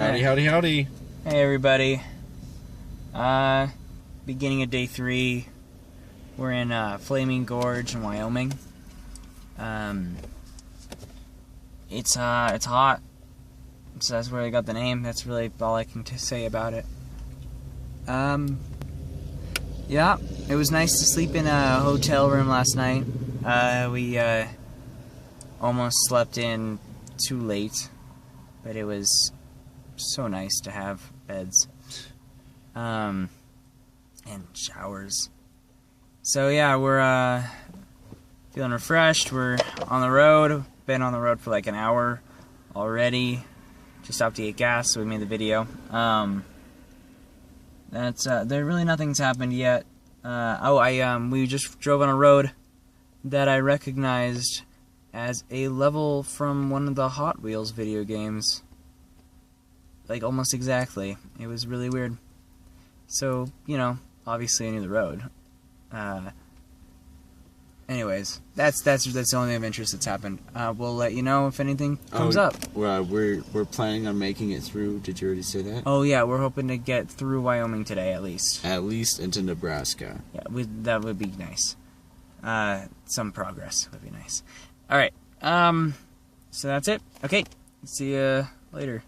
Howdy, howdy, howdy. Hey everybody. Beginning of day 3. We're in Flaming Gorge in Wyoming. It's hot. So that's where I got the name. That's really all I can say about it. Yeah, it was nice to sleep in a hotel room last night. We almost slept in too late, but it was so nice to have beds and showers. So yeah, we're feeling refreshed. We're on the road. Been on the road for like an hour already. Just stopped to get gas, so we made the video. There really nothing's happened yet. We just drove on a road that I recognized as a level from one of the Hot Wheels video games. Like, almost exactly. It was really weird. So, you know, obviously I knew the road. Anyways, that's the only of interest that's happened. We'll let you know if anything comes up. We're planning on making it through. Did you already say that? Oh yeah, we're hoping to get through Wyoming today at least. At least into Nebraska. Yeah, that would be nice. Some progress would be nice. All right. So that's it. Okay. See you later.